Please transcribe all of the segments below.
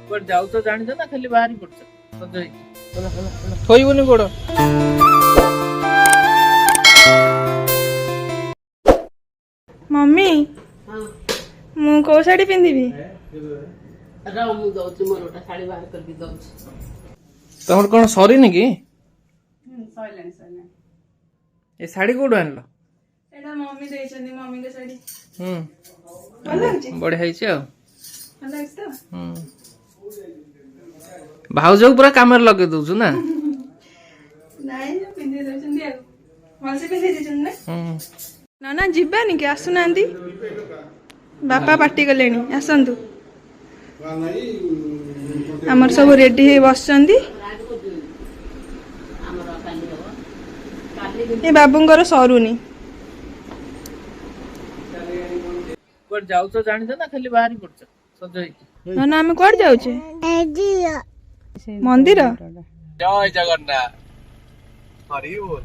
कुआडे जाऊ तो जानी ना खाली बाहरी पड़छ सज होई थोइबनी गोड़ मम्मी मु को साड़ी पिंदिबी राव मु दउछि मोरटा साड़ी बाहर कर दी दउछि तमर कोन सरी नि की सैलेन ए साड़ी कोड आनलो एटा मम्मी देइछन्दी मम्मी के साड़ी भल अछि बढ़िया हिछ आ भल अछि त भाउजो पूरा कामर लगे दउछु ना नाइ पिंदे देइछन्दी आ भल से पिंदे देइछन् ना ना जिबानी के आसुनांदी बापा पार्टी कलेनी आसंतु हमर सब रेडी हे बसचंदी ए बाबूंगर सरुनी कुआडे जाऊ तो जानी ना खाली बाहरी पड़छ सज होई ना ना हम कोड जाउछे मंदिर जय जगन्नाथ हरि बोल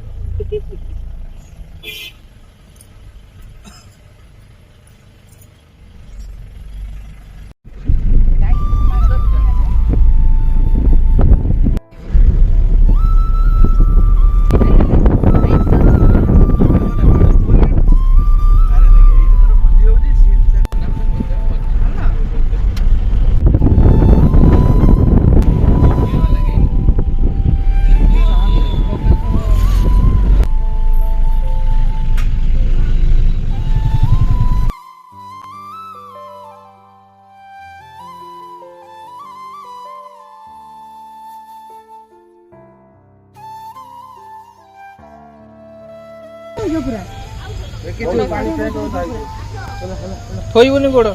थोइबनी गोड़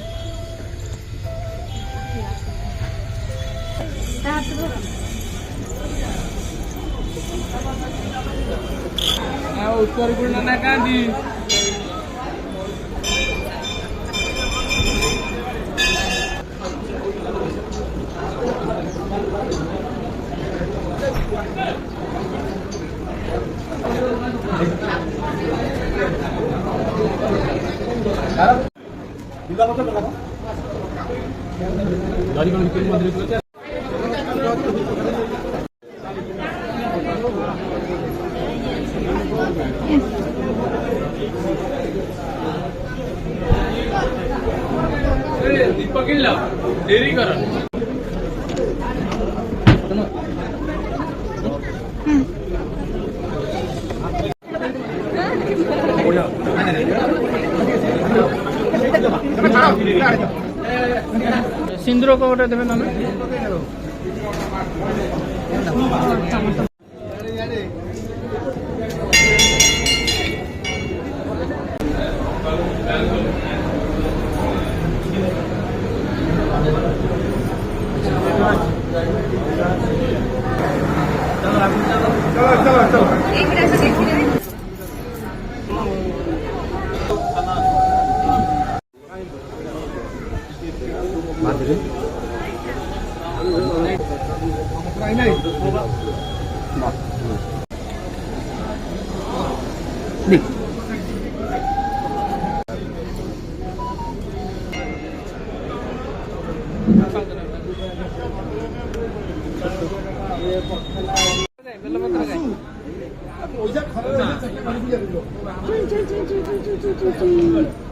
उत्तर गुण ना कांदी दीपक देरी कर सिंदूर को गोटे देवे ना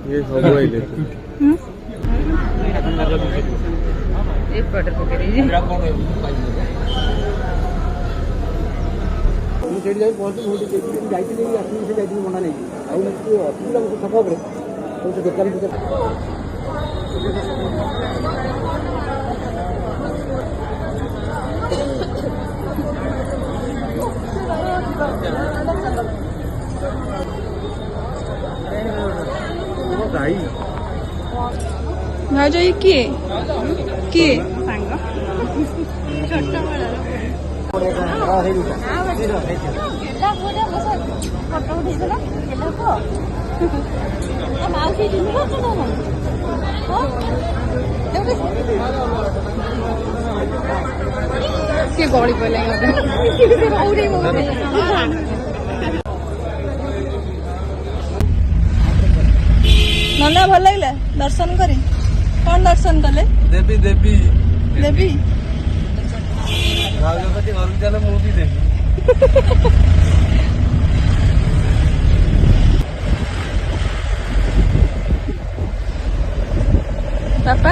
ये सब आइले एक पटर पकड़ी जी ମୁଁ ସେଇଠି ଯାଇ ପହଞ୍ଚି ମୁଁ ଯାଇଥିଲି ଆସିଲି ସେ ଯାଇଥିଲି ମନା ନେଇକି ଆଉ ଅସୁବିଧା ଛକ ଉପରେ ସବୁ ସେ ଦୋକାନ भाउज ये किए किए किए गड़ी पड़े नना भल लगे दर्शन करे कौन दर्शन कले देवी देवी ଦେବି ଭାଉଜ ଘରକୁ ଚାଲ ମୁଁ ବି ଦେବି। ବାପା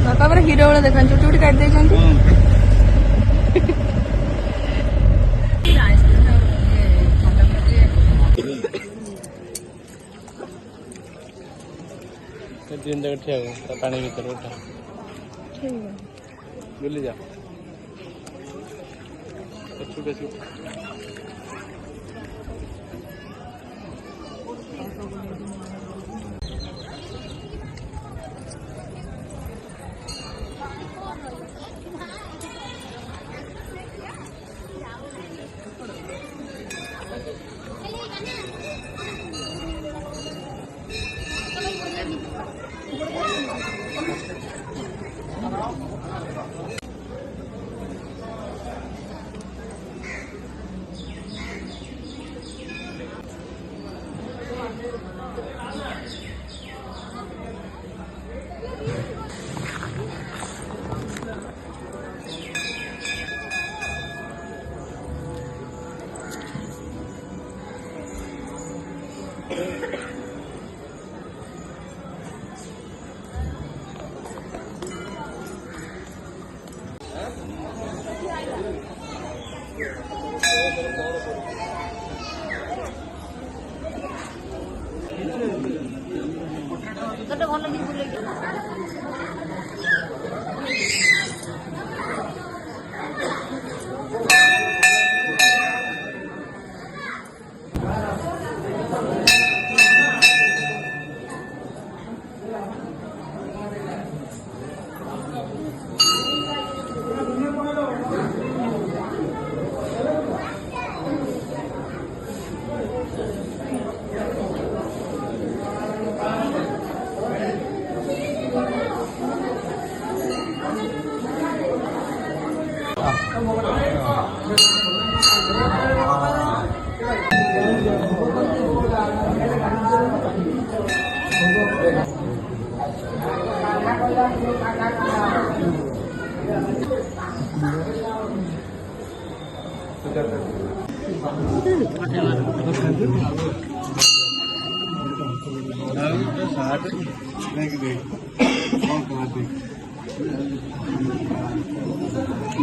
ବାପା ପୁରା ହିରୋ ଭଳିଆ ଦେଖାନ୍ତି ଚୁଟି ଉଠି କାଟି ଦେଇଛନ୍ତି। तीन जगह ठिया हो पानी भीतर उठा बुली जा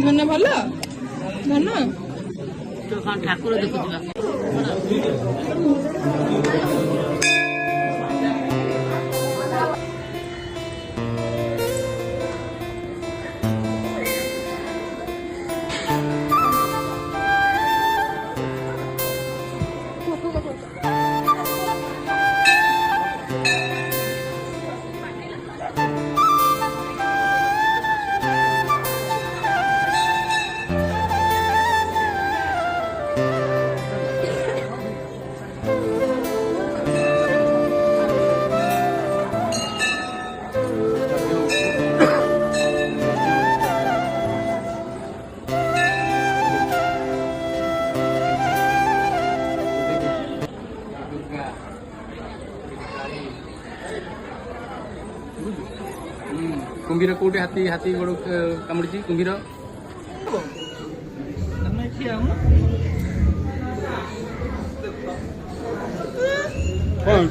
ଧନ ଭଲ ଧନ ଠାକୁର ଦେଖୁଥିବା कुंभीर कोटे हाथी हाथी गोड़ कामुड़ी कुंभीर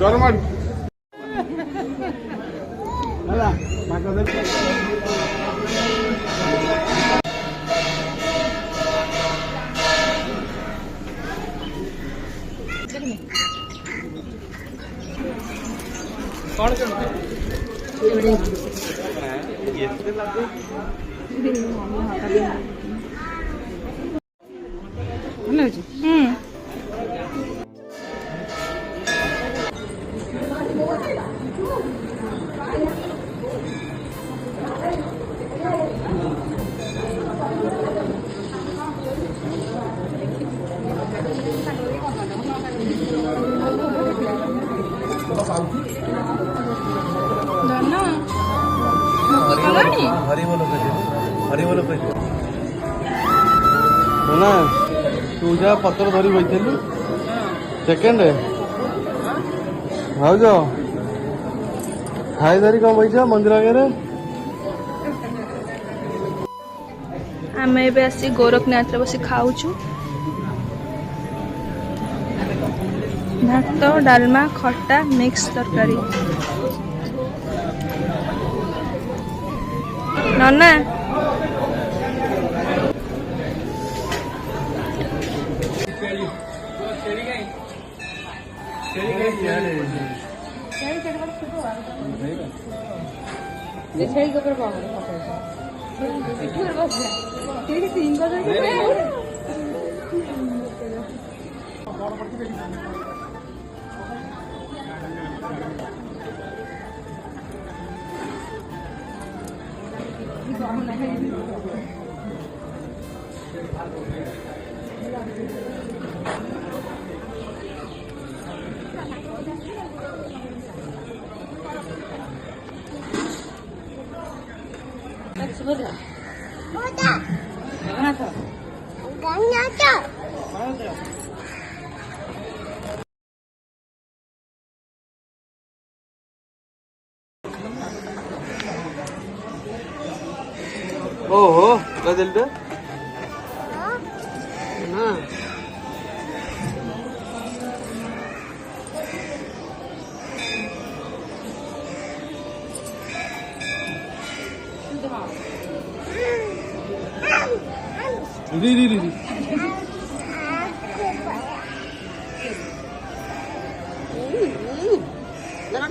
डर मार कौन ना तू जा पत्र धरी बैठलु सेकेंड भाज ଖାଇ ଧରି କଣ ବଇଛ ମନ୍ଦିର ଆଗରେ? ଆମେ ଏବେ ଆସି ଗୋରଖନାଥରେ ବସି ଖାଉଛୁ ଭାତ ଡାଲମା ଖଟା ମିକ୍ସ ତରକାରୀ। ନନା ଓହୋ ଗଦେଲଟେ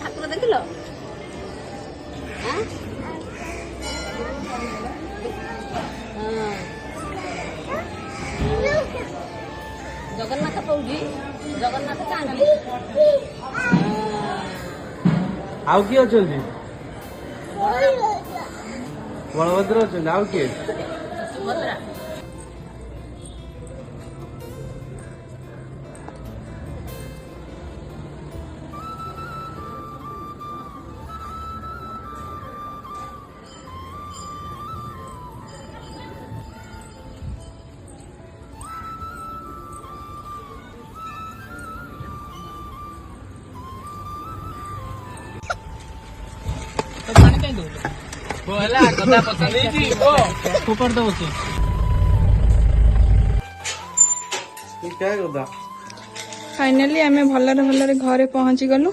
ଠାକୁର ଦେଖିଲ ଜଗନ୍ନାଥ କହୁଛି ଜଗନ୍ନାଥ କାହିଁକି ଆଉ କିଏ ଅଛନ୍ତି? ବଳଭଦ୍ର ଅଛନ୍ତି ଆଉ କିଏ? ସୁଭଦ୍ରା फाइनाली आमे भलरे भलरे घरे पहुंची गलु।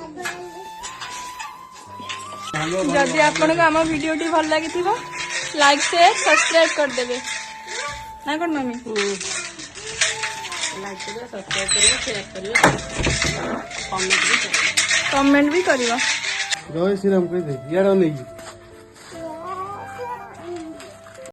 जदि आपन को आम वीडियो टी भल लगी थिबो लाइक शेयर सब्सक्राइब कर देबे ना कोन मम्मी लाइक करियो सब्सक्राइब करियो शेयर करियो कमेंट भी करियो कमेंट भी करियो। जय श्री राम कह दे यार नहीं